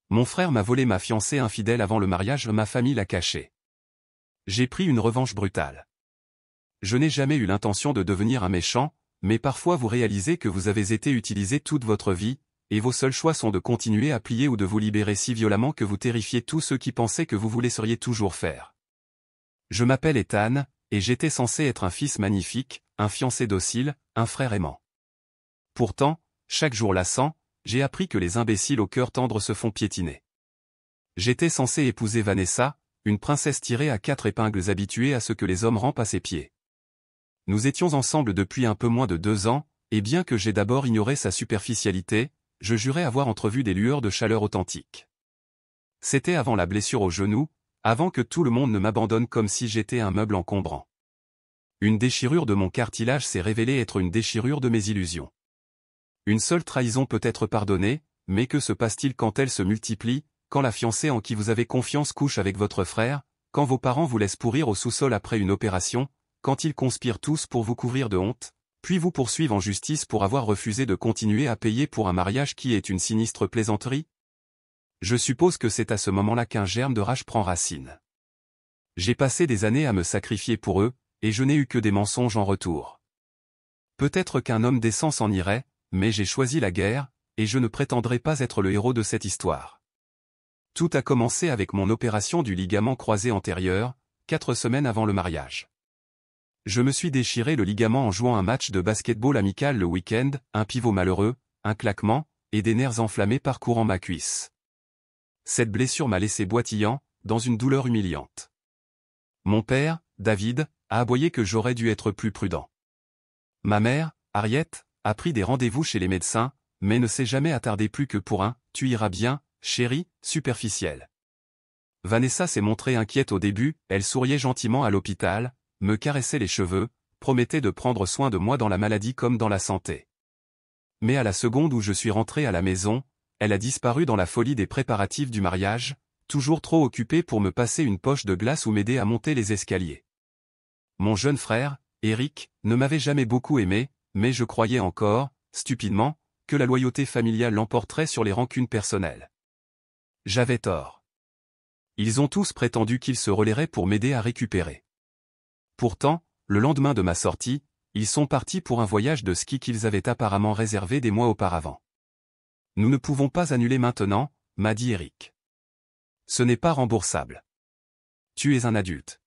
Mon frère m'a volé ma fiancée infidèle avant le mariage, ma famille l'a cachée. J'ai pris une revanche brutale. Je n'ai jamais eu l'intention de devenir un méchant, mais parfois vous réalisez que vous avez été utilisé toute votre vie, et vos seuls choix sont de continuer à plier ou de vous libérer si violemment que vous terrifiez tous ceux qui pensaient que vous laisseriez toujours faire. Je m'appelle Ethan, et j'étais censé être un fils magnifique, un fiancé docile, un frère aimant. Pourtant, chaque jour lassant, j'ai appris que les imbéciles au cœur tendre se font piétiner. J'étais censé épouser Vanessa, une princesse tirée à 4 épingles habituée à ce que les hommes rampent à ses pieds. Nous étions ensemble depuis un peu moins de 2 ans, et bien que j'ai d'abord ignoré sa superficialité, je jurais avoir entrevu des lueurs de chaleur authentiques. C'était avant la blessure au genou, avant que tout le monde ne m'abandonne comme si j'étais un meuble encombrant. Une déchirure de mon cartilage s'est révélée être une déchirure de mes illusions. Une seule trahison peut être pardonnée, mais que se passe-t-il quand elle se multiplie, quand la fiancée en qui vous avez confiance couche avec votre frère, quand vos parents vous laissent pourrir au sous-sol après une opération, quand ils conspirent tous pour vous couvrir de honte, puis vous poursuivent en justice pour avoir refusé de continuer à payer pour un mariage qui est une sinistre plaisanterie? Je suppose que c'est à ce moment-là qu'un germe de rage prend racine. J'ai passé des années à me sacrifier pour eux, et je n'ai eu que des mensonges en retour. Peut-être qu'un homme décent s'en irait, mais j'ai choisi la guerre, et je ne prétendrai pas être le héros de cette histoire. Tout a commencé avec mon opération du ligament croisé antérieur, 4 semaines avant le mariage. Je me suis déchiré le ligament en jouant un match de basketball amical le week-end, un pivot malheureux, un claquement, et des nerfs enflammés parcourant ma cuisse. Cette blessure m'a laissé boitillant, dans une douleur humiliante. Mon père, David, a aboyé que j'aurais dû être plus prudent. Ma mère, Harriet, a pris des rendez-vous chez les médecins, mais ne s'est jamais attardée plus que pour un « tu iras bien, chérie » superficiel. Vanessa s'est montrée inquiète au début, elle souriait gentiment à l'hôpital, me caressait les cheveux, promettait de prendre soin de moi dans la maladie comme dans la santé. Mais à la seconde où je suis rentré à la maison, elle a disparu dans la folie des préparatifs du mariage, toujours trop occupée pour me passer une poche de glace ou m'aider à monter les escaliers. Mon jeune frère, Eric, ne m'avait jamais beaucoup aimé, mais je croyais encore, stupidement, que la loyauté familiale l'emporterait sur les rancunes personnelles. J'avais tort. Ils ont tous prétendu qu'ils se relaieraient pour m'aider à récupérer. Pourtant, le lendemain de ma sortie, ils sont partis pour un voyage de ski qu'ils avaient apparemment réservé des mois auparavant. Nous ne pouvons pas annuler maintenant, m'a dit Eric. Ce n'est pas remboursable. Tu es un adulte.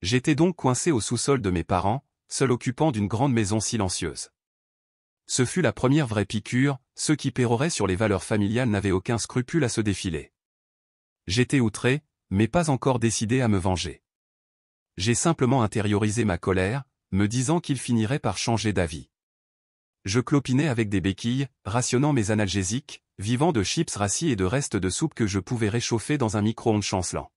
J'étais donc coincé au sous-sol de mes parents, seul occupant d'une grande maison silencieuse. Ce fut la première vraie piqûre, ceux qui péroraient sur les valeurs familiales n'avaient aucun scrupule à se défiler. J'étais outré, mais pas encore décidé à me venger. J'ai simplement intériorisé ma colère, me disant qu'il finirait par changer d'avis. Je clopinais avec des béquilles, rationnant mes analgésiques, vivant de chips rassis et de restes de soupe que je pouvais réchauffer dans un micro-ondes chancelant.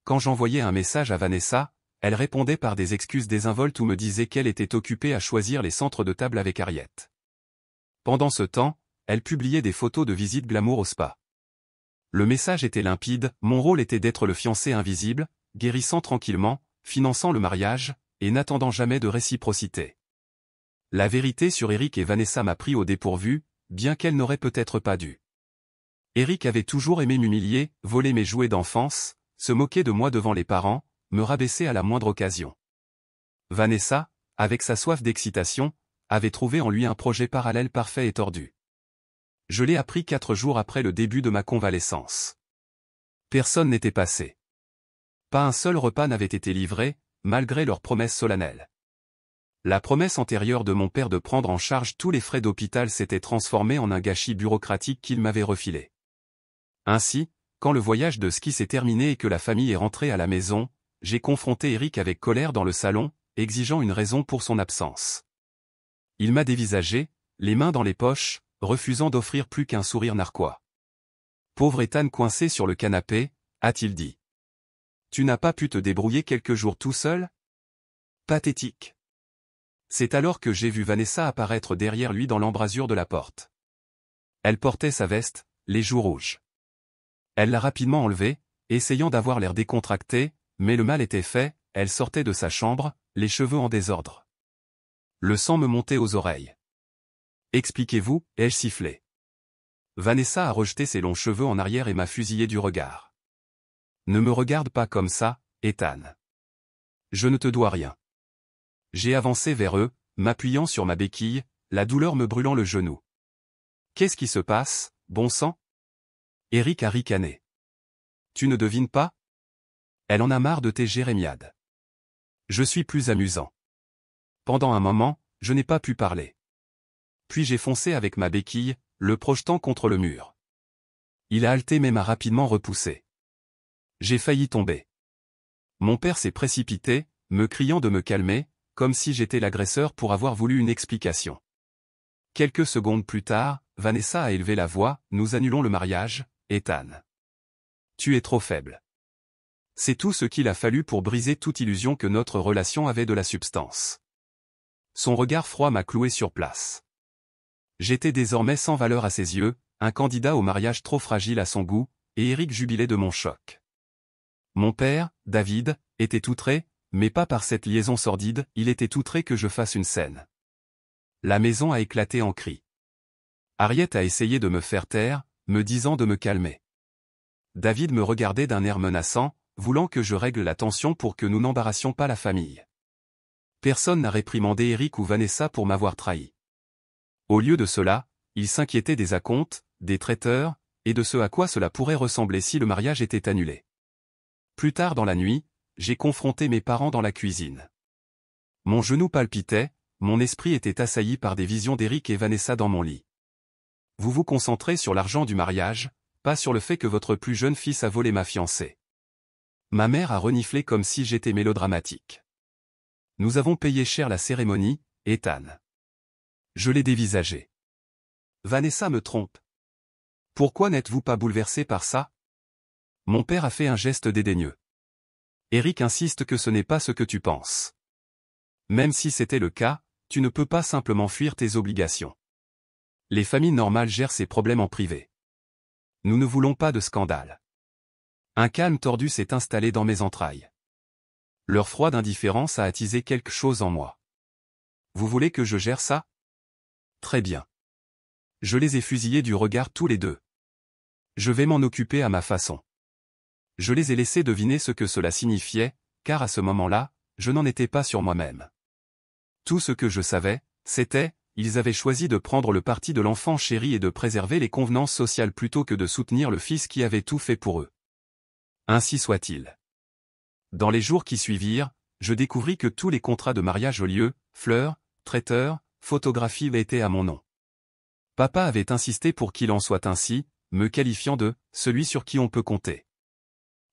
Quand j'envoyais un message à Vanessa, elle répondait par des excuses désinvoltes ou me disait qu'elle était occupée à choisir les centres de table avec Harriet. Pendant ce temps, elle publiait des photos de visites glamour au spa. Le message était limpide, mon rôle était d'être le fiancé invisible, guérissant tranquillement, finançant le mariage, et n'attendant jamais de réciprocité. La vérité sur Eric et Vanessa m'a pris au dépourvu, bien qu'elle n'aurait peut-être pas dû. Eric avait toujours aimé m'humilier, voler mes jouets d'enfance, se moquer de moi devant les parents, me rabaisser à la moindre occasion. Vanessa, avec sa soif d'excitation, avait trouvé en lui un projet parallèle parfait et tordu. Je l'ai appris 4 jours après le début de ma convalescence. Personne n'était passé. Pas un seul repas n'avait été livré, malgré leurs promesses solennelles. La promesse antérieure de mon père de prendre en charge tous les frais d'hôpital s'était transformée en un gâchis bureaucratique qu'il m'avait refilé. Ainsi, quand le voyage de ski s'est terminé et que la famille est rentrée à la maison, j'ai confronté Eric avec colère dans le salon, exigeant une raison pour son absence. Il m'a dévisagé, les mains dans les poches, refusant d'offrir plus qu'un sourire narquois. Pauvre Ethan coincé sur le canapé, a-t-il dit. Tu n'as pas pu te débrouiller quelques jours tout seul? Pathétique. C'est alors que j'ai vu Vanessa apparaître derrière lui dans l'embrasure de la porte. Elle portait sa veste, les joues rouges. Elle l'a rapidement enlevée, essayant d'avoir l'air décontracté, mais le mal était fait, elle sortait de sa chambre, les cheveux en désordre. Le sang me montait aux oreilles. Expliquez-vous, ai-je sifflé. Vanessa a rejeté ses longs cheveux en arrière et m'a fusillé du regard. Ne me regarde pas comme ça, Ethan. Je ne te dois rien. J'ai avancé vers eux, m'appuyant sur ma béquille, la douleur me brûlant le genou. Qu'est-ce qui se passe, bon sang? Eric a ricané. Tu ne devines pas? Elle en a marre de tes jérémiades. Je suis plus amusant. Pendant un moment, je n'ai pas pu parler. Puis j'ai foncé avec ma béquille, le projetant contre le mur. Il a halté mais m'a rapidement repoussé. J'ai failli tomber. Mon père s'est précipité, me criant de me calmer, comme si j'étais l'agresseur pour avoir voulu une explication. Quelques secondes plus tard, Vanessa a élevé la voix, nous annulons le mariage, Ethan. Tu es trop faible. C'est tout ce qu'il a fallu pour briser toute illusion que notre relation avait de la substance. Son regard froid m'a cloué sur place. J'étais désormais sans valeur à ses yeux, un candidat au mariage trop fragile à son goût, et Eric jubilait de mon choc. Mon père, David, était outré, mais pas par cette liaison sordide, il était outré que je fasse une scène. La maison a éclaté en cris. Harriet a essayé de me faire taire, me disant de me calmer. David me regardait d'un air menaçant, voulant que je règle la tension pour que nous n'embarrassions pas la famille. Personne n'a réprimandé Eric ou Vanessa pour m'avoir trahi. Au lieu de cela, ils s'inquiétaient des acomptes, des traiteurs, et de ce à quoi cela pourrait ressembler si le mariage était annulé. Plus tard dans la nuit, j'ai confronté mes parents dans la cuisine. Mon genou palpitait, mon esprit était assailli par des visions d'Eric et Vanessa dans mon lit. Vous vous concentrez sur l'argent du mariage, pas sur le fait que votre plus jeune fils a volé ma fiancée. Ma mère a reniflé comme si j'étais mélodramatique. Nous avons payé cher la cérémonie, Ethan. Je l'ai dévisagé. Vanessa me trompe. Pourquoi n'êtes-vous pas bouleversé par ça? Mon père a fait un geste dédaigneux. Eric insiste que ce n'est pas ce que tu penses. Même si c'était le cas, tu ne peux pas simplement fuir tes obligations. Les familles normales gèrent ces problèmes en privé. Nous ne voulons pas de scandale. Un calme tordu s'est installé dans mes entrailles. Leur froide indifférence a attisé quelque chose en moi. Vous voulez que je gère ça? Très bien. Je les ai fusillés du regard tous les deux. Je vais m'en occuper à ma façon. Je les ai laissés deviner ce que cela signifiait, car à ce moment-là, je n'en étais pas sur moi-même. Tout ce que je savais, c'était, ils avaient choisi de prendre le parti de l'enfant chéri et de préserver les convenances sociales plutôt que de soutenir le fils qui avait tout fait pour eux. Ainsi soit-il. Dans les jours qui suivirent, je découvris que tous les contrats de mariage au lieu, fleurs, traiteurs, photographies étaient à mon nom. Papa avait insisté pour qu'il en soit ainsi, me qualifiant de « celui sur qui on peut compter ».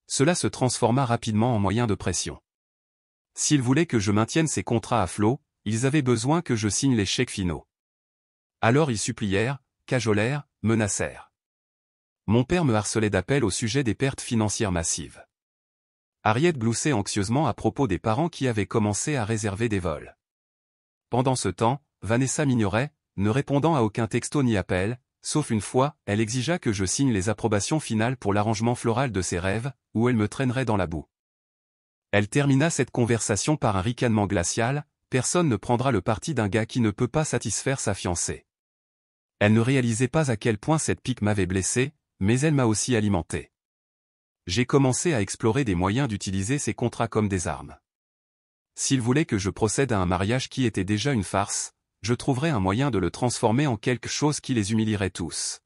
Cela se transforma rapidement en moyen de pression. S'ils voulaient que je maintienne ces contrats à flot, ils avaient besoin que je signe les chèques finaux. Alors ils supplièrent, cajolèrent, menacèrent. Mon père me harcelait d'appels au sujet des pertes financières massives. Harriet gloussait anxieusement à propos des parents qui avaient commencé à réserver des vols. Pendant ce temps, Vanessa m'ignorait, ne répondant à aucun texto ni appel, sauf une fois, elle exigea que je signe les approbations finales pour l'arrangement floral de ses rêves, où elle me traînerait dans la boue. Elle termina cette conversation par un ricanement glacial, personne ne prendra le parti d'un gars qui ne peut pas satisfaire sa fiancée. Elle ne réalisait pas à quel point cette pique m'avait blessé, mais elle m'a aussi alimenté. J'ai commencé à explorer des moyens d'utiliser ces contrats comme des armes. S'ils voulaient que je procède à un mariage qui était déjà une farce, je trouverais un moyen de le transformer en quelque chose qui les humilierait tous.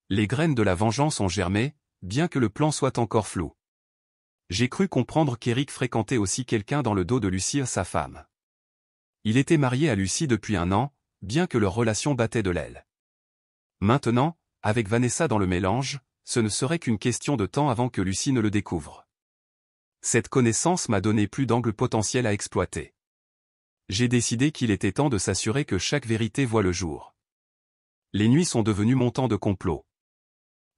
Les graines de la vengeance ont germé, bien que le plan soit encore flou. J'ai cru comprendre qu'Eric fréquentait aussi quelqu'un dans le dos de Lucie, sa femme. Il était marié à Lucie depuis 1 an, bien que leur relation battait de l'aile. Maintenant, avec Vanessa dans le mélange, ce ne serait qu'une question de temps avant que Lucie ne le découvre. Cette connaissance m'a donné plus d'angles potentiels à exploiter. J'ai décidé qu'il était temps de s'assurer que chaque vérité voit le jour. Les nuits sont devenues mon temps de complot.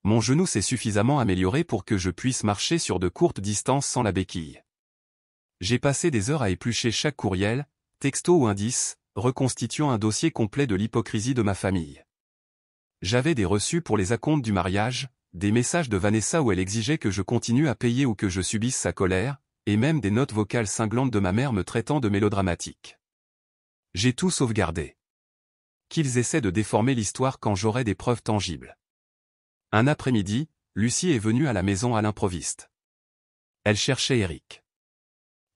Mon genou s'est suffisamment amélioré pour que je puisse marcher sur de courtes distances sans la béquille. J'ai passé des heures à éplucher chaque courriel, texto ou indice, reconstituant un dossier complet de l'hypocrisie de ma famille. J'avais des reçus pour les acomptes du mariage, des messages de Vanessa où elle exigeait que je continue à payer ou que je subisse sa colère, et même des notes vocales cinglantes de ma mère me traitant de mélodramatique. J'ai tout sauvegardé. Qu'ils essaient de déformer l'histoire quand j'aurai des preuves tangibles. Un après-midi, Lucie est venue à la maison à l'improviste. Elle cherchait Eric.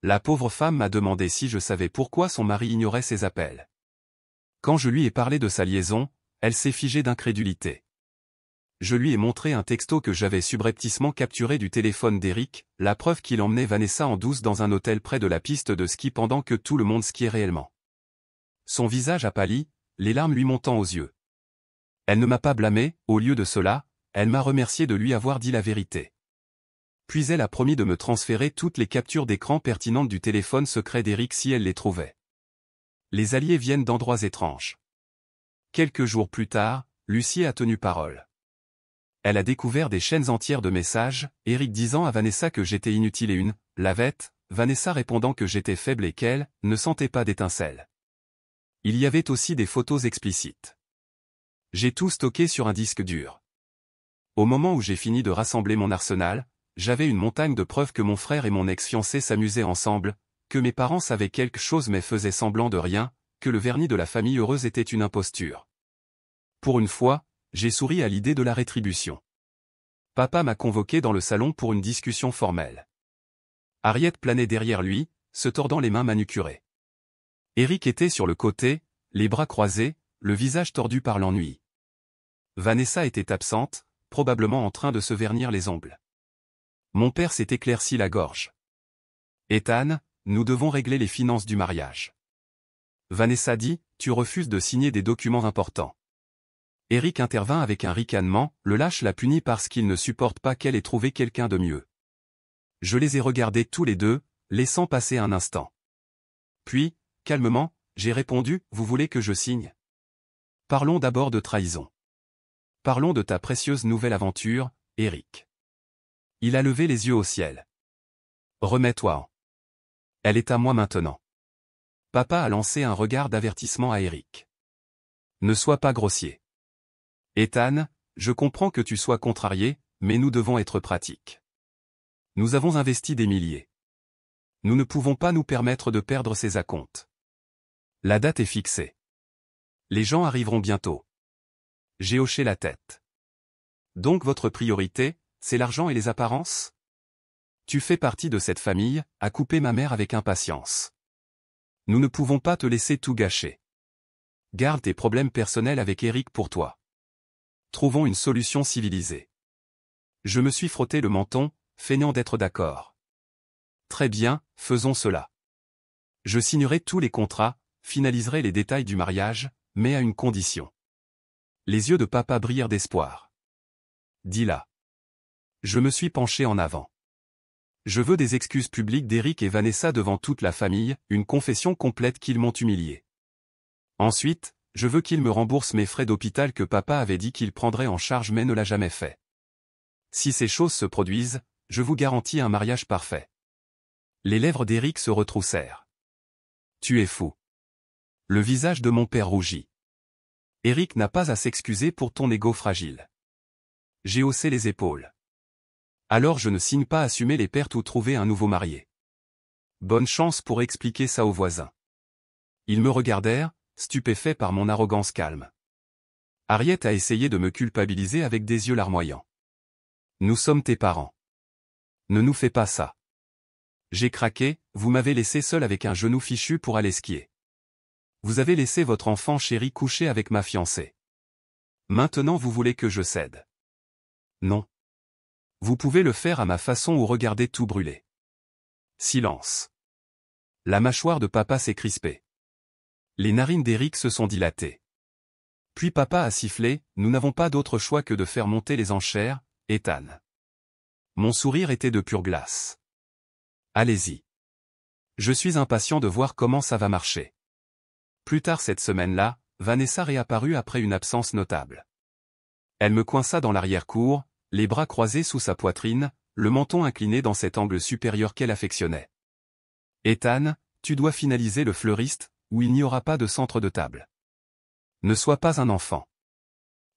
La pauvre femme m'a demandé si je savais pourquoi son mari ignorait ses appels. Quand je lui ai parlé de sa liaison, elle s'est figée d'incrédulité. Je lui ai montré un texto que j'avais subrepticement capturé du téléphone d'Eric, la preuve qu'il emmenait Vanessa en douce dans un hôtel près de la piste de ski pendant que tout le monde skiait réellement. Son visage a pâli, les larmes lui montant aux yeux. Elle ne m'a pas blâmé, au lieu de cela, elle m'a remercié de lui avoir dit la vérité. Puis elle a promis de me transférer toutes les captures d'écran pertinentes du téléphone secret d'Eric si elle les trouvait. Les alliés viennent d'endroits étranges. Quelques jours plus tard, Lucie a tenu parole. Elle a découvert des chaînes entières de messages, Eric disant à Vanessa que j'étais inutile et une lavette, Vanessa répondant que j'étais faible et qu'elle ne sentait pas d'étincelles. Il y avait aussi des photos explicites. J'ai tout stocké sur un disque dur. Au moment où j'ai fini de rassembler mon arsenal, j'avais une montagne de preuves que mon frère et mon ex-fiancé s'amusaient ensemble, que mes parents savaient quelque chose mais faisaient semblant de rien, que le vernis de la famille heureuse était une imposture. Pour une fois, j'ai souri à l'idée de la rétribution. Papa m'a convoqué dans le salon pour une discussion formelle. Harriet planait derrière lui, se tordant les mains manucurées. Eric était sur le côté, les bras croisés, le visage tordu par l'ennui. Vanessa était absente, probablement en train de se vernir les ongles. Mon père s'est éclairci la gorge. Ethan, nous devons régler les finances du mariage. Vanessa dit, tu refuses de signer des documents importants. Eric intervint avec un ricanement, le lâche la punit parce qu'il ne supporte pas qu'elle ait trouvé quelqu'un de mieux. Je les ai regardés tous les deux, laissant passer un instant. Puis, calmement, j'ai répondu, vous voulez que je signe? Parlons d'abord de trahison. Parlons de ta précieuse nouvelle aventure, Eric. Il a levé les yeux au ciel. Remets-toi. Elle est à moi maintenant. Papa a lancé un regard d'avertissement à Eric. Ne sois pas grossier. Ethan, je comprends que tu sois contrarié, mais nous devons être pratiques. Nous avons investi des milliers. Nous ne pouvons pas nous permettre de perdre ces acomptes. La date est fixée. Les gens arriveront bientôt. J'ai hoché la tête. Donc votre priorité, c'est l'argent et les apparences? Tu fais partie de cette famille, a coupé ma mère avec impatience. Nous ne pouvons pas te laisser tout gâcher. Garde tes problèmes personnels avec Eric pour toi. Trouvons une solution civilisée. Je me suis frotté le menton, feignant d'être d'accord. Très bien, faisons cela. Je signerai tous les contrats, finaliserai les détails du mariage, mais à une condition. Les yeux de papa brillèrent d'espoir. Dis-la. Je me suis penché en avant. Je veux des excuses publiques d'Eric et Vanessa devant toute la famille, une confession complète qu'ils m'ont humilié. Ensuite, je veux qu'ils me remboursent mes frais d'hôpital que papa avait dit qu'il prendrait en charge mais ne l'a jamais fait. Si ces choses se produisent, je vous garantis un mariage parfait. Les lèvres d'Eric se retroussèrent. Tu es fou. Le visage de mon père rougit. Eric n'a pas à s'excuser pour ton ego fragile. J'ai haussé les épaules. Alors je ne signe pas assumer les pertes ou trouver un nouveau marié. Bonne chance pour expliquer ça aux voisins. Ils me regardèrent, stupéfaits par mon arrogance calme. Harriet a essayé de me culpabiliser avec des yeux larmoyants. Nous sommes tes parents. Ne nous fais pas ça. J'ai craqué, vous m'avez laissé seul avec un genou fichu pour aller skier. Vous avez laissé votre enfant chéri coucher avec ma fiancée. Maintenant vous voulez que je cède. Non. Vous pouvez le faire à ma façon ou regarder tout brûler. Silence. La mâchoire de papa s'est crispée. Les narines d'Eric se sont dilatées. Puis papa a sifflé, nous n'avons pas d'autre choix que de faire monter les enchères, Ethan. Mon sourire était de pure glace. Allez-y. Je suis impatient de voir comment ça va marcher. Plus tard cette semaine-là, Vanessa réapparut après une absence notable. Elle me coinça dans l'arrière-cour, les bras croisés sous sa poitrine, le menton incliné dans cet angle supérieur qu'elle affectionnait. Ethan, tu dois finaliser le fleuriste, où il n'y aura pas de centre de table. Ne sois pas un enfant.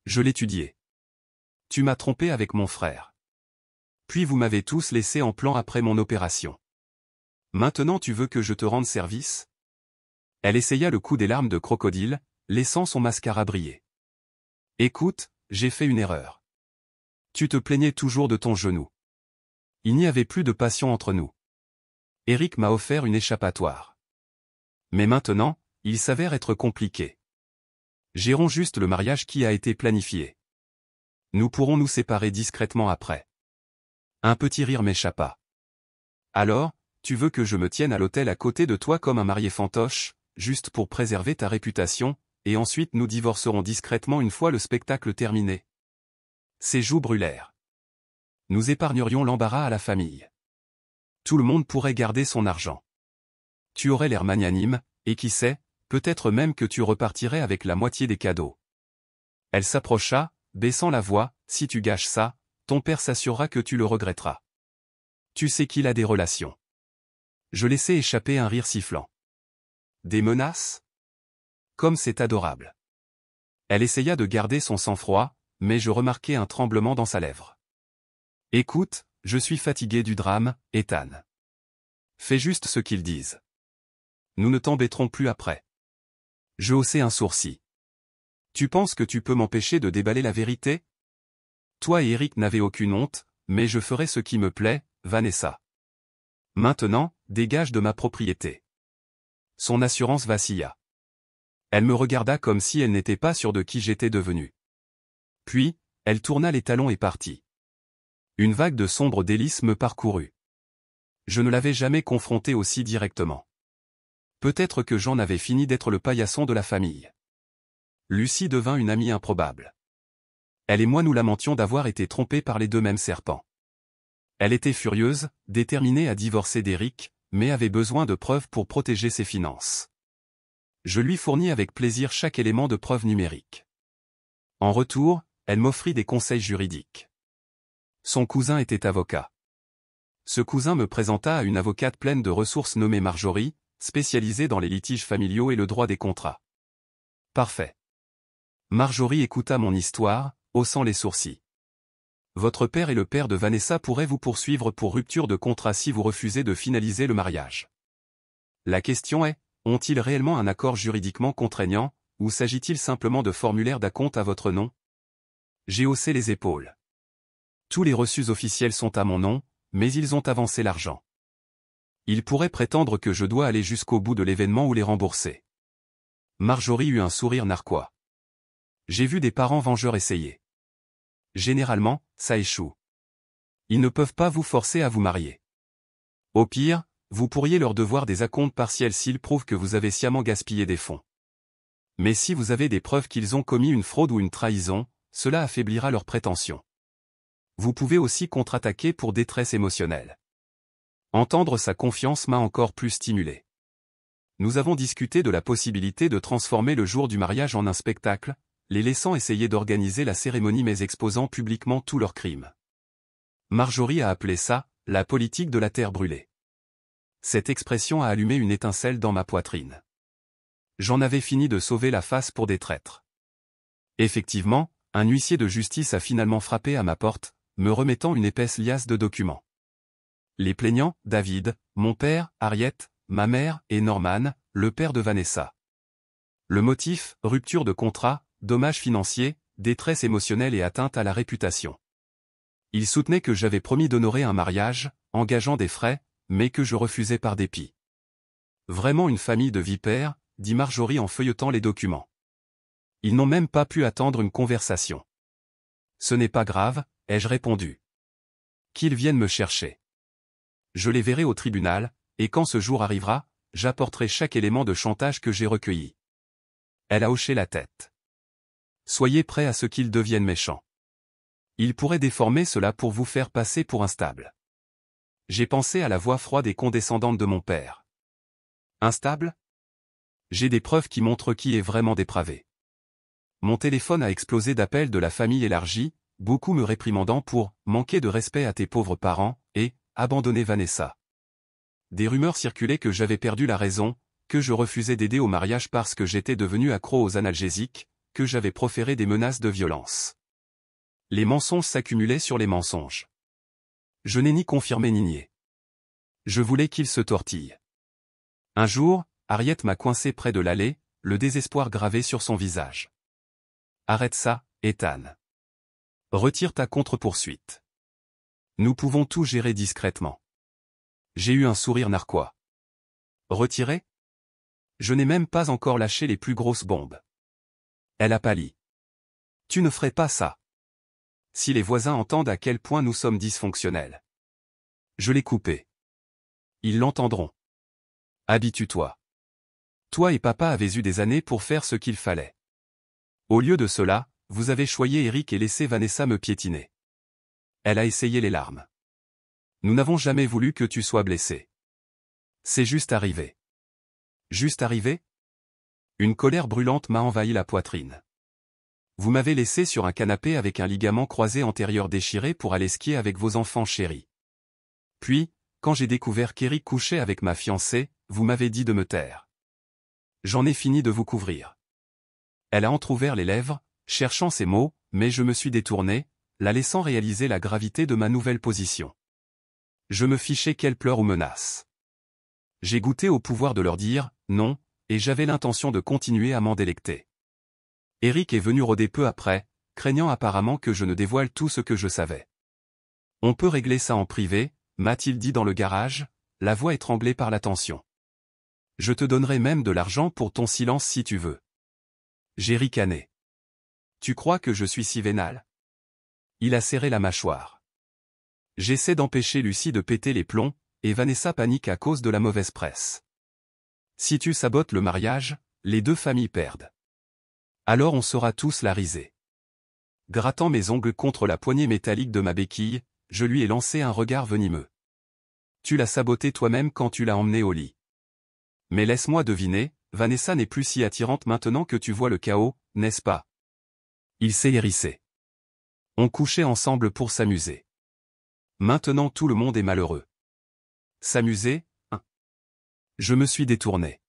Je l'étudiais. Tu m'as trompé avec mon frère. Puis vous m'avez tous laissé en plan après mon opération. Maintenant tu veux que je te rende service? Elle essaya le coup des larmes de crocodile, laissant son mascara briller. Écoute, j'ai fait une erreur. Tu te plaignais toujours de ton genou. Il n'y avait plus de passion entre nous. Eric m'a offert une échappatoire. Mais maintenant, il s'avère être compliqué. Gérons juste le mariage qui a été planifié. Nous pourrons nous séparer discrètement après. Un petit rire m'échappa. Alors, tu veux que je me tienne à l'hôtel à côté de toi comme un marié fantoche, juste pour préserver ta réputation, et ensuite nous divorcerons discrètement une fois le spectacle terminé. Ses joues brûlèrent. Nous épargnerions l'embarras à la famille. Tout le monde pourrait garder son argent. Tu aurais l'air magnanime, et qui sait, peut-être même que tu repartirais avec la moitié des cadeaux. Elle s'approcha, baissant la voix, si tu gâches ça, ton père s'assurera que tu le regretteras. Tu sais qu'il a des relations. Je laissai échapper un rire sifflant. Des menaces? Comme c'est adorable. Elle essaya de garder son sang-froid, mais je remarquai un tremblement dans sa lèvre. Écoute, je suis fatigué du drame, Ethan. Fais juste ce qu'ils disent. Nous ne t'embêterons plus après. Je haussai un sourcil. Tu penses que tu peux m'empêcher de déballer la vérité? Toi et Eric n'avez aucune honte, mais je ferai ce qui me plaît, Vanessa. Maintenant, dégage de ma propriété. Son assurance vacilla. Elle me regarda comme si elle n'était pas sûre de qui j'étais devenu. Puis, elle tourna les talons et partit. Une vague de sombres délices me parcourut. Je ne l'avais jamais confrontée aussi directement. Peut-être que j'en avais fini d'être le paillasson de la famille. Lucie devint une amie improbable. Elle et moi nous lamentions d'avoir été trompés par les deux mêmes serpents. Elle était furieuse, déterminée à divorcer d'Eric, mais avait besoin de preuves pour protéger ses finances. Je lui fournis avec plaisir chaque élément de preuve numérique. En retour, elle m'offrit des conseils juridiques. Son cousin était avocat. Ce cousin me présenta à une avocate pleine de ressources nommée Marjorie, spécialisée dans les litiges familiaux et le droit des contrats. Parfait. Marjorie écouta mon histoire, haussant les sourcils. Votre père et le père de Vanessa pourraient vous poursuivre pour rupture de contrat si vous refusez de finaliser le mariage. La question est, ont-ils réellement un accord juridiquement contraignant, ou s'agit-il simplement de formulaires d'acompte à votre nom? J'ai haussé les épaules. Tous les reçus officiels sont à mon nom, mais ils ont avancé l'argent. Ils pourraient prétendre que je dois aller jusqu'au bout de l'événement ou les rembourser. Marjorie eut un sourire narquois. J'ai vu des parents vengeurs essayer. Généralement, ça échoue. Ils ne peuvent pas vous forcer à vous marier. Au pire, vous pourriez leur devoir des acomptes partiels s'ils prouvent que vous avez sciemment gaspillé des fonds. Mais si vous avez des preuves qu'ils ont commis une fraude ou une trahison, cela affaiblira leurs prétentions. Vous pouvez aussi contre-attaquer pour détresse émotionnelle. Entendre sa confiance m'a encore plus stimulé. Nous avons discuté de la possibilité de transformer le jour du mariage en un spectacle, les laissant essayer d'organiser la cérémonie mais exposant publiquement tous leurs crimes. Marjorie a appelé ça « la politique de la terre brûlée ». Cette expression a allumé une étincelle dans ma poitrine. J'en avais fini de sauver la face pour des traîtres. Effectivement, un huissier de justice a finalement frappé à ma porte, me remettant une épaisse liasse de documents. Les plaignants, David, mon père, Harriet, ma mère et Norman, le père de Vanessa. Le motif, rupture de contrat, dommages financiers, détresse émotionnelle et atteinte à la réputation. Ils soutenaient que j'avais promis d'honorer un mariage, engageant des frais, mais que je refusais par dépit. Vraiment une famille de vipères, dit Marjorie en feuilletant les documents. Ils n'ont même pas pu attendre une conversation. Ce n'est pas grave, ai-je répondu. Qu'ils viennent me chercher. Je les verrai au tribunal, et quand ce jour arrivera, j'apporterai chaque élément de chantage que j'ai recueilli. Elle a hoché la tête. Soyez prêts à ce qu'ils deviennent méchants. Ils pourraient déformer cela pour vous faire passer pour instable. J'ai pensé à la voix froide et condescendante de mon père. Instable? J'ai des preuves qui montrent qui est vraiment dépravé. Mon téléphone a explosé d'appels de la famille élargie, beaucoup me réprimandant pour manquer de respect à tes pauvres parents et abandonner Vanessa. Des rumeurs circulaient que j'avais perdu la raison, que je refusais d'aider au mariage parce que j'étais devenu accro aux analgésiques, que j'avais proféré des menaces de violence. Les mensonges s'accumulaient sur les mensonges. Je n'ai ni confirmé ni nié. Je voulais qu'il se tortille. Un jour, Harriet m'a coincé près de l'allée, le désespoir gravé sur son visage. Arrête ça, Ethan. Retire ta contre-poursuite. Nous pouvons tout gérer discrètement. J'ai eu un sourire narquois. Retirer? Je n'ai même pas encore lâché les plus grosses bombes. Elle a pâli. Tu ne ferais pas ça. Si les voisins entendent à quel point nous sommes dysfonctionnels. Je l'ai coupé. Ils l'entendront. Habitue-toi. Toi et papa avez eu des années pour faire ce qu'il fallait. Au lieu de cela, vous avez choyé Eric et laissé Vanessa me piétiner. Elle a essayé les larmes. Nous n'avons jamais voulu que tu sois blessé. C'est juste arrivé. Juste arrivé? Une colère brûlante m'a envahi la poitrine. Vous m'avez laissé sur un canapé avec un ligament croisé antérieur déchiré pour aller skier avec vos enfants chéris. Puis, quand j'ai découvert qu'Eric couchait avec ma fiancée, vous m'avez dit de me taire. J'en ai fini de vous couvrir. Elle a entrouvert les lèvres, cherchant ces mots, mais je me suis détourné, la laissant réaliser la gravité de ma nouvelle position. Je me fichais qu'elle pleure ou menace. J'ai goûté au pouvoir de leur dire « non », et j'avais l'intention de continuer à m'en délecter. Eric est venu rôder peu après, craignant apparemment que je ne dévoile tout ce que je savais. « On peut régler ça en privé », m'a-t-il dit dans le garage, la voix étranglée par la tension. « Je te donnerai même de l'argent pour ton silence si tu veux. » J'ai ricané. « Tu crois que je suis si vénal ?» Il a serré la mâchoire. J'essaie d'empêcher Lucie de péter les plombs, et Vanessa panique à cause de la mauvaise presse. Si tu sabotes le mariage, les deux familles perdent. Alors on saura tous la riser. Grattant mes ongles contre la poignée métallique de ma béquille, je lui ai lancé un regard venimeux. Tu l'as saboté toi-même quand tu l'as emmené au lit. Mais laisse-moi deviner, Vanessa n'est plus si attirante maintenant que tu vois le chaos, n'est-ce pas? Il s'est hérissé. On couchait ensemble pour s'amuser. Maintenant tout le monde est malheureux. S'amuser, hein? Je me suis détourné.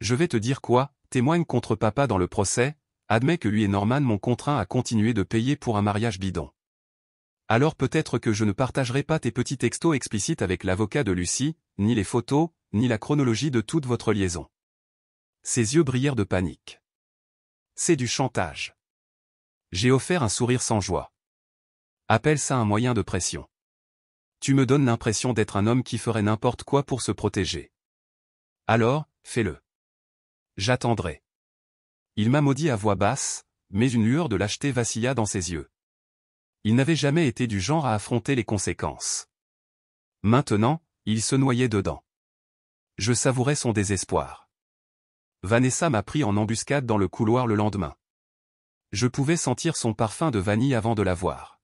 Je vais te dire quoi, témoigne contre papa dans le procès, admets que lui et Norman m'ont contraint à continuer de payer pour un mariage bidon. Alors peut-être que je ne partagerai pas tes petits textos explicites avec l'avocat de Lucie, ni les photos, ni la chronologie de toute votre liaison. Ses yeux brillèrent de panique. C'est du chantage. J'ai offert un sourire sans joie. Appelle ça un moyen de pression. Tu me donnes l'impression d'être un homme qui ferait n'importe quoi pour se protéger. Alors, fais-le. J'attendrai. Il m'a maudit à voix basse, mais une lueur de lâcheté vacilla dans ses yeux. Il n'avait jamais été du genre à affronter les conséquences. Maintenant, il se noyait dedans. Je savourais son désespoir. Vanessa m'a pris en embuscade dans le couloir le lendemain. Je pouvais sentir son parfum de vanille avant de la voir.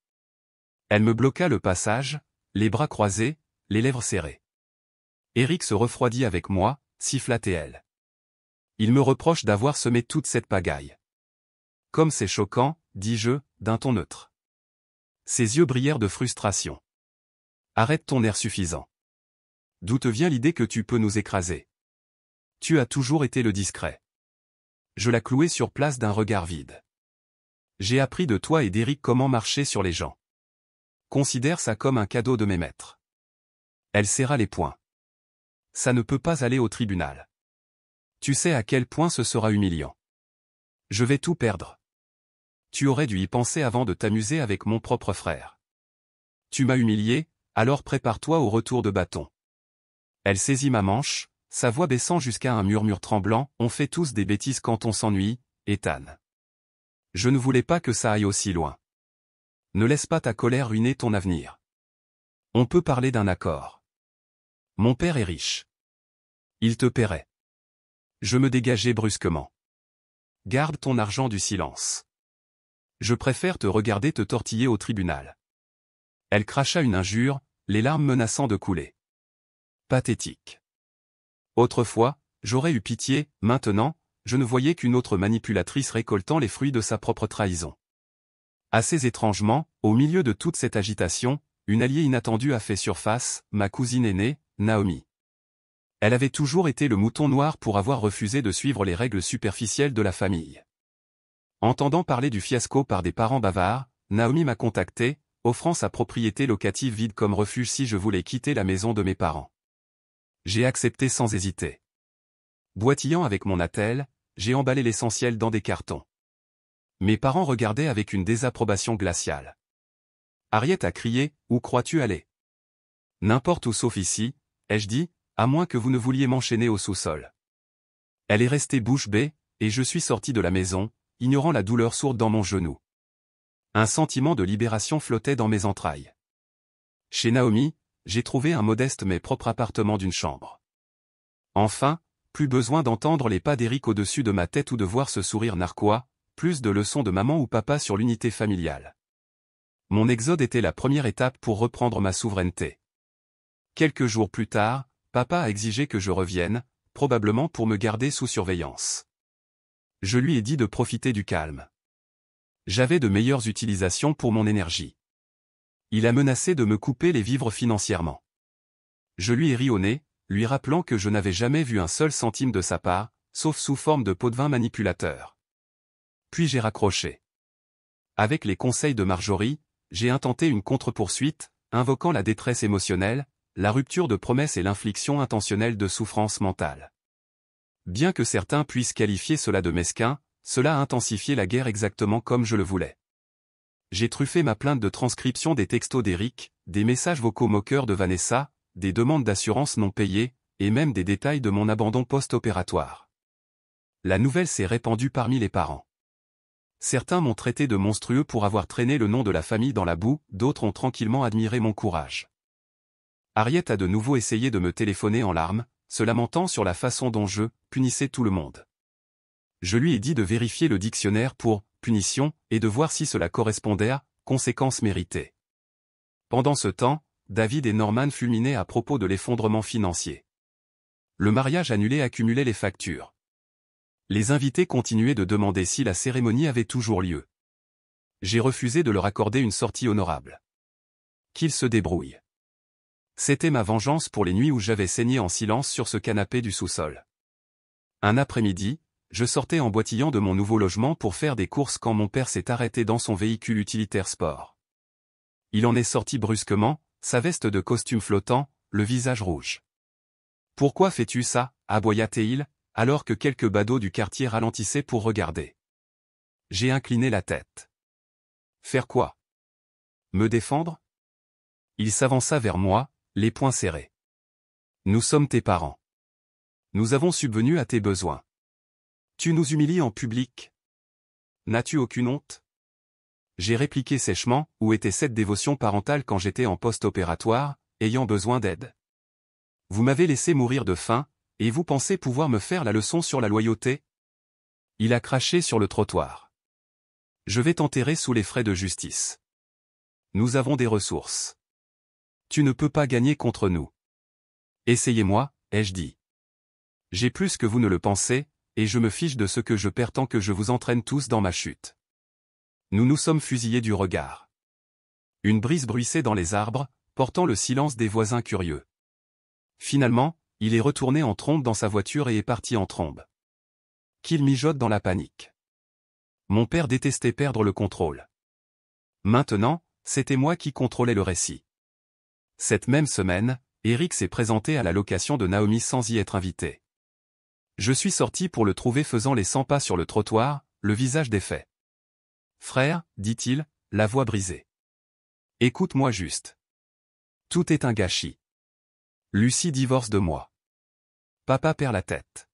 Elle me bloqua le passage, les bras croisés, les lèvres serrées. Eric se refroidit avec moi, siffla-t elle. Il me reproche d'avoir semé toute cette pagaille. Comme c'est choquant, dis-je, d'un ton neutre. Ses yeux brillèrent de frustration. Arrête ton air suffisant. D'où te vient l'idée que tu peux nous écraser? Tu as toujours été le discret. Je la clouai sur place d'un regard vide. J'ai appris de toi et d'Eric comment marcher sur les gens. Considère ça comme un cadeau de mes maîtres. Elle serra les poings. Ça ne peut pas aller au tribunal. Tu sais à quel point ce sera humiliant. Je vais tout perdre. Tu aurais dû y penser avant de t'amuser avec mon propre frère. Tu m'as humilié, alors prépare-toi au retour de bâton. Elle saisit ma manche, sa voix baissant jusqu'à un murmure tremblant, on fait tous des bêtises quand on s'ennuie, Ethan. Je ne voulais pas que ça aille aussi loin. Ne laisse pas ta colère ruiner ton avenir. On peut parler d'un accord. Mon père est riche. Il te paierait. Je me dégageai brusquement. Garde ton argent du silence. Je préfère te regarder te tortiller au tribunal. Elle cracha une injure, les larmes menaçant de couler. Pathétique. Autrefois, j'aurais eu pitié, maintenant, je ne voyais qu'une autre manipulatrice récoltant les fruits de sa propre trahison. Assez étrangement, au milieu de toute cette agitation, une alliée inattendue a fait surface, ma cousine aînée, Naomi. Elle avait toujours été le mouton noir pour avoir refusé de suivre les règles superficielles de la famille. Entendant parler du fiasco par des parents bavards, Naomi m'a contacté, offrant sa propriété locative vide comme refuge si je voulais quitter la maison de mes parents. J'ai accepté sans hésiter. Boitillant avec mon attelle, j'ai emballé l'essentiel dans des cartons. Mes parents regardaient avec une désapprobation glaciale. Harriet a crié, « Où crois-tu aller ?»« N'importe où sauf ici, » ai-je dit, à moins que vous ne vouliez m'enchaîner au sous-sol. Elle est restée bouche bée, et je suis sorti de la maison, ignorant la douleur sourde dans mon genou. Un sentiment de libération flottait dans mes entrailles. Chez Naomi, j'ai trouvé un modeste mais propre appartement d'une chambre. Enfin, plus besoin d'entendre les pas d'Éric au-dessus de ma tête ou de voir ce sourire narquois, plus de leçons de maman ou papa sur l'unité familiale. Mon exode était la première étape pour reprendre ma souveraineté. Quelques jours plus tard, papa a exigé que je revienne, probablement pour me garder sous surveillance. Je lui ai dit de profiter du calme. J'avais de meilleures utilisations pour mon énergie. Il a menacé de me couper les vivres financièrement. Je lui ai ri au nez, lui rappelant que je n'avais jamais vu un seul centime de sa part, sauf sous forme de pot de vin manipulateur. Puis j'ai raccroché. Avec les conseils de Marjorie, j'ai intenté une contre-poursuite, invoquant la détresse émotionnelle, la rupture de promesses et l'infliction intentionnelle de souffrance mentale. Bien que certains puissent qualifier cela de mesquin, cela a intensifié la guerre exactement comme je le voulais. J'ai truffé ma plainte de transcription des textos d'Éric, des messages vocaux moqueurs de Vanessa, des demandes d'assurance non payées, et même des détails de mon abandon post-opératoire. La nouvelle s'est répandue parmi les parents. Certains m'ont traité de monstrueux pour avoir traîné le nom de la famille dans la boue, d'autres ont tranquillement admiré mon courage. Harriet a de nouveau essayé de me téléphoner en larmes, se lamentant sur la façon dont je punissais tout le monde. Je lui ai dit de vérifier le dictionnaire pour punition et de voir si cela correspondait à conséquences méritées. Pendant ce temps, David et Norman fulminaient à propos de l'effondrement financier. Le mariage annulé accumulait les factures. Les invités continuaient de demander si la cérémonie avait toujours lieu. J'ai refusé de leur accorder une sortie honorable. Qu'ils se débrouillent. C'était ma vengeance pour les nuits où j'avais saigné en silence sur ce canapé du sous-sol. Un après-midi, je sortais en boitillant de mon nouveau logement pour faire des courses quand mon père s'est arrêté dans son véhicule utilitaire sport. Il en est sorti brusquement, sa veste de costume flottant, le visage rouge. « Pourquoi fais-tu ça » aboya-t-il, alors que quelques badauds du quartier ralentissaient pour regarder. J'ai incliné la tête. Faire quoi? Me défendre? Il s'avança vers moi, les poings serrés. Nous sommes tes parents. Nous avons subvenu à tes besoins. Tu nous humilies en public. N'as-tu aucune honte? J'ai répliqué sèchement, où était cette dévotion parentale quand j'étais en post-opératoire, ayant besoin d'aide? Vous m'avez laissé mourir de faim, et vous pensez pouvoir me faire la leçon sur la loyauté? Il a craché sur le trottoir. Je vais t'enterrer sous les frais de justice. Nous avons des ressources. Tu ne peux pas gagner contre nous. Essayez-moi, ai-je dit. J'ai plus que vous ne le pensez, et je me fiche de ce que je perds tant que je vous entraîne tous dans ma chute. Nous nous sommes fusillés du regard. Une brise bruissait dans les arbres, portant le silence des voisins curieux. Finalement, il est retourné en trombe dans sa voiture et est parti en trombe. Qu'il mijote dans la panique. Mon père détestait perdre le contrôle. Maintenant, c'était moi qui contrôlais le récit. Cette même semaine, Éric s'est présenté à la location de Naomi sans y être invité. Je suis sorti pour le trouver faisant les 100 pas sur le trottoir, le visage défait. « Frère, dit-il, la voix brisée. Écoute-moi juste. Tout est un gâchis. Lucie divorce de moi. Papa perd la tête.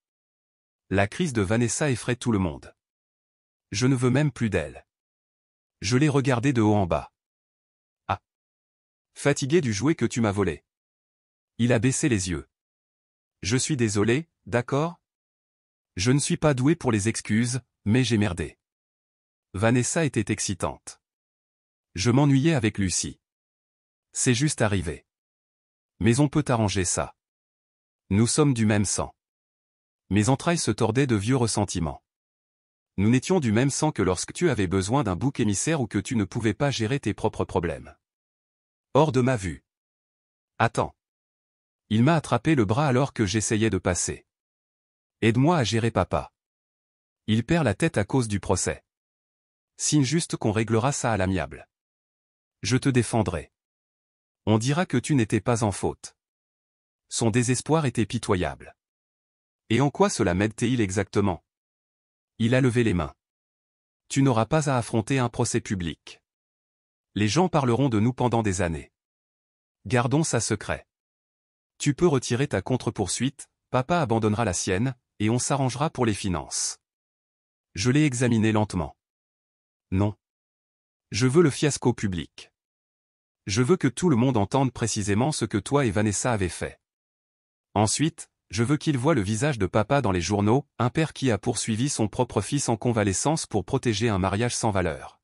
La crise de Vanessa effraie tout le monde. Je ne veux même plus d'elle. Je l'ai regardée de haut en bas. Ah. Fatigué du jouet que tu m'as volé. Il a baissé les yeux. Je suis désolé, d'accord? Je ne suis pas doué pour les excuses, mais j'ai merdé. Vanessa était excitante. Je m'ennuyais avec Lucie. C'est juste arrivé. Mais on peut arranger ça. Nous sommes du même sang. Mes entrailles se tordaient de vieux ressentiments. Nous n'étions du même sang que lorsque tu avais besoin d'un bouc émissaire ou que tu ne pouvais pas gérer tes propres problèmes. Hors de ma vue. Attends. Il m'a attrapé le bras alors que j'essayais de passer. Aide-moi à gérer papa. Il perd la tête à cause du procès. Signe juste qu'on réglera ça à l'amiable. Je te défendrai. On dira que tu n'étais pas en faute. Son désespoir était pitoyable. Et en quoi cela m'aide-t-il exactement? Il a levé les mains. Tu n'auras pas à affronter un procès public. Les gens parleront de nous pendant des années. Gardons ça secret. Tu peux retirer ta contre-poursuite, papa abandonnera la sienne, et on s'arrangera pour les finances. Je l'ai examiné lentement. Non. Je veux le fiasco public. Je veux que tout le monde entende précisément ce que toi et Vanessa avez fait. Ensuite, je veux qu'il voie le visage de papa dans les journaux, un père qui a poursuivi son propre fils en convalescence pour protéger un mariage sans valeur.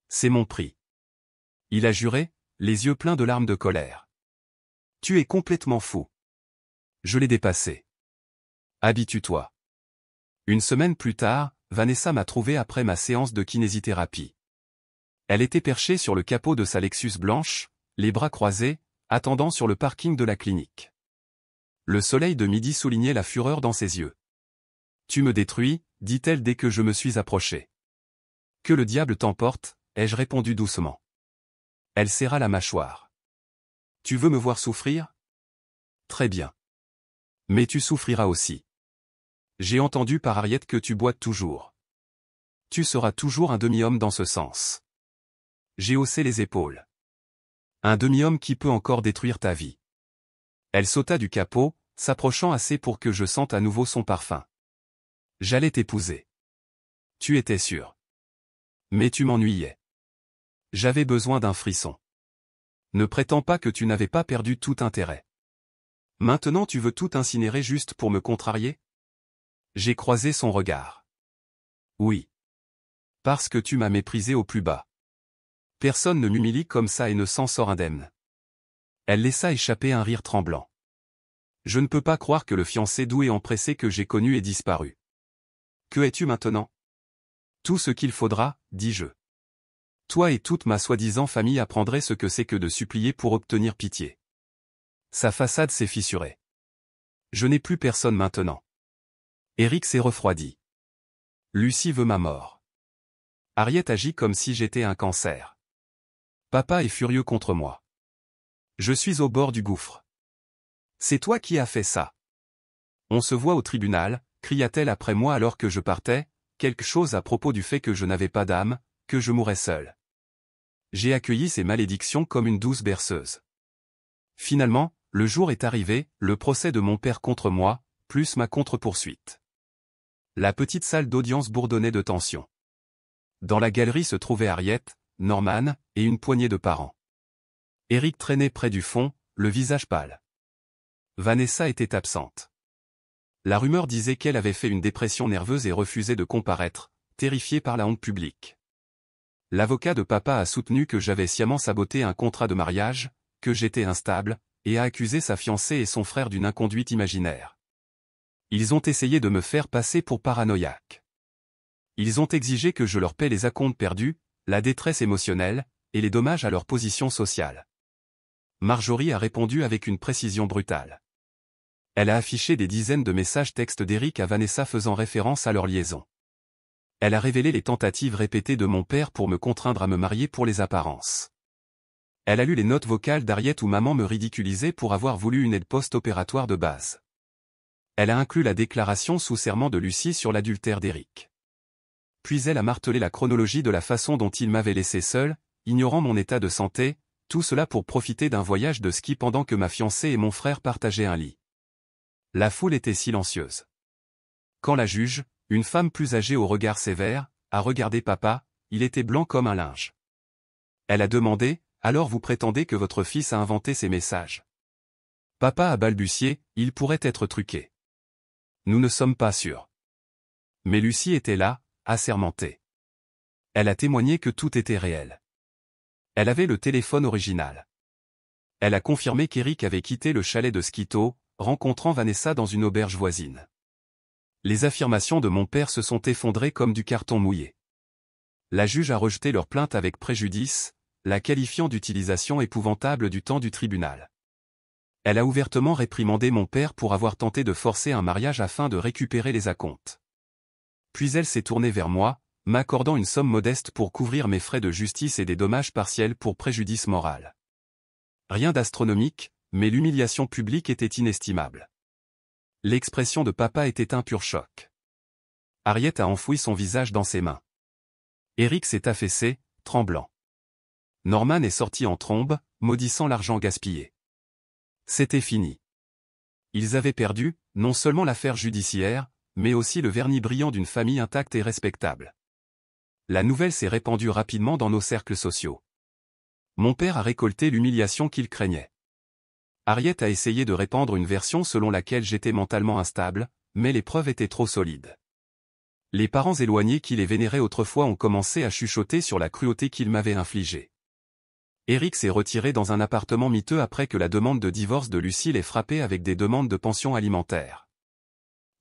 C'est mon prix. Il a juré, les yeux pleins de larmes de colère. Tu es complètement fou. Je l'ai dépassé. Habitue-toi. Une semaine plus tard, Vanessa m'a trouvé après ma séance de kinésithérapie. Elle était perchée sur le capot de sa Lexus blanche, les bras croisés, attendant sur le parking de la clinique. Le soleil de midi soulignait la fureur dans ses yeux. « Tu me détruis », dit-elle dès que je me suis approché. « Que le diable t'emporte », ai-je répondu doucement. Elle serra la mâchoire. « Tu veux me voir souffrir ? Très bien. Mais tu souffriras aussi. J'ai entendu par Harriet que tu boites toujours. Tu seras toujours un demi-homme dans ce sens. » J'ai haussé les épaules. Un demi-homme qui peut encore détruire ta vie. Elle sauta du capot, s'approchant assez pour que je sente à nouveau son parfum. J'allais t'épouser. Tu étais sûr. Mais tu m'ennuyais. J'avais besoin d'un frisson. Ne prétends pas que tu n'avais pas perdu tout intérêt. Maintenant tu veux tout incinérer juste pour me contrarier ? J'ai croisé son regard. Oui. Parce que tu m'as méprisé au plus bas. Personne ne m'humilie comme ça et ne s'en sort indemne. Elle laissa échapper un rire tremblant. Je ne peux pas croire que le fiancé doux et empressé que j'ai connu ait disparu. Que es-tu maintenant ? Tout ce qu'il faudra, dis-je. Toi et toute ma soi-disant famille apprendraient ce que c'est que de supplier pour obtenir pitié. Sa façade s'est fissurée. Je n'ai plus personne maintenant. Eric s'est refroidi. Lucie veut ma mort. Harriet agit comme si j'étais un cancer. Papa est furieux contre moi. Je suis au bord du gouffre. C'est toi qui as fait ça. On se voit au tribunal, cria-t-elle après moi alors que je partais, quelque chose à propos du fait que je n'avais pas d'âme, que je mourrais seul. J'ai accueilli ces malédictions comme une douce berceuse. Finalement, le jour est arrivé, le procès de mon père contre moi, plus ma contre-poursuite. La petite salle d'audience bourdonnait de tension. Dans la galerie se trouvaient Harriet, Norman, et une poignée de parents. Eric traînait près du fond, le visage pâle. Vanessa était absente. La rumeur disait qu'elle avait fait une dépression nerveuse et refusait de comparaître, terrifiée par la honte publique. L'avocat de papa a soutenu que j'avais sciemment saboté un contrat de mariage, que j'étais instable, et a accusé sa fiancée et son frère d'une inconduite imaginaire. Ils ont essayé de me faire passer pour paranoïaque. Ils ont exigé que je leur paie les acomptes perdus, la détresse émotionnelle, et les dommages à leur position sociale. Marjorie a répondu avec une précision brutale. Elle a affiché des dizaines de messages textes d'Eric à Vanessa faisant référence à leur liaison. Elle a révélé les tentatives répétées de mon père pour me contraindre à me marier pour les apparences. Elle a lu les notes vocales d'Harriet où maman me ridiculisait pour avoir voulu une aide post-opératoire de base. Elle a inclus la déclaration sous serment de Lucie sur l'adultère d'Eric. Puis elle a martelé la chronologie de la façon dont il m'avait laissé seul, ignorant mon état de santé, tout cela pour profiter d'un voyage de ski pendant que ma fiancée et mon frère partageaient un lit. La foule était silencieuse. Quand la juge, une femme plus âgée au regard sévère, a regardé papa, il était blanc comme un linge. Elle a demandé, « Alors vous prétendez que votre fils a inventé ces messages ?» Papa a balbutié, « Il pourrait être truqué. » Nous ne sommes pas sûrs. Mais Lucie était là, assermentée. Elle a témoigné que tout était réel. Elle avait le téléphone original. Elle a confirmé qu'Eric avait quitté le chalet de Skito, rencontrant Vanessa dans une auberge voisine. Les affirmations de mon père se sont effondrées comme du carton mouillé. La juge a rejeté leur plainte avec préjudice, la qualifiant d'utilisation épouvantable du temps du tribunal. Elle a ouvertement réprimandé mon père pour avoir tenté de forcer un mariage afin de récupérer les acomptes. Puis elle s'est tournée vers moi, m'accordant une somme modeste pour couvrir mes frais de justice et des dommages partiels pour préjudice moral. Rien d'astronomique, mais l'humiliation publique était inestimable. L'expression de papa était un pur choc. Harriet a enfoui son visage dans ses mains. Eric s'est affaissé, tremblant. Norman est sorti en trombe, maudissant l'argent gaspillé. C'était fini. Ils avaient perdu, non seulement l'affaire judiciaire, mais aussi le vernis brillant d'une famille intacte et respectable. La nouvelle s'est répandue rapidement dans nos cercles sociaux. Mon père a récolté l'humiliation qu'il craignait. Harriet a essayé de répandre une version selon laquelle j'étais mentalement instable, mais les preuves étaient trop solides. Les parents éloignés qui les vénéraient autrefois ont commencé à chuchoter sur la cruauté qu'ils m'avaient infligée. Eric s'est retiré dans un appartement miteux après que la demande de divorce de Lucie l'ait frappé avec des demandes de pension alimentaire.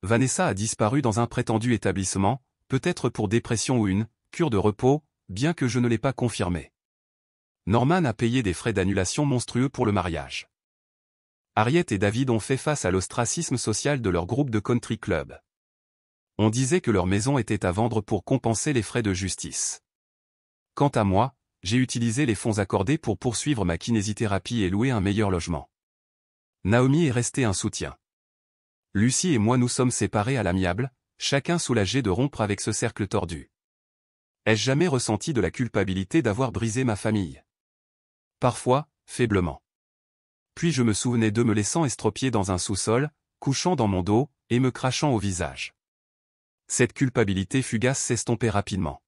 Vanessa a disparu dans un prétendu établissement, peut-être pour dépression ou une cure de repos, bien que je ne l'ai pas confirmé. Norman a payé des frais d'annulation monstrueux pour le mariage. Harriet et David ont fait face à l'ostracisme social de leur groupe de country club. On disait que leur maison était à vendre pour compenser les frais de justice. Quant à moi, j'ai utilisé les fonds accordés pour poursuivre ma kinésithérapie et louer un meilleur logement. Naomi est restée un soutien. Lucie et moi nous sommes séparés à l'amiable, chacun soulagé de rompre avec ce cercle tordu. Ai-je jamais ressenti de la culpabilité d'avoir brisé ma famille? Parfois, faiblement. Puis je me souvenais d'eux me laissant estropier dans un sous-sol, couchant dans mon dos, et me crachant au visage. Cette culpabilité fugace s'estompait rapidement.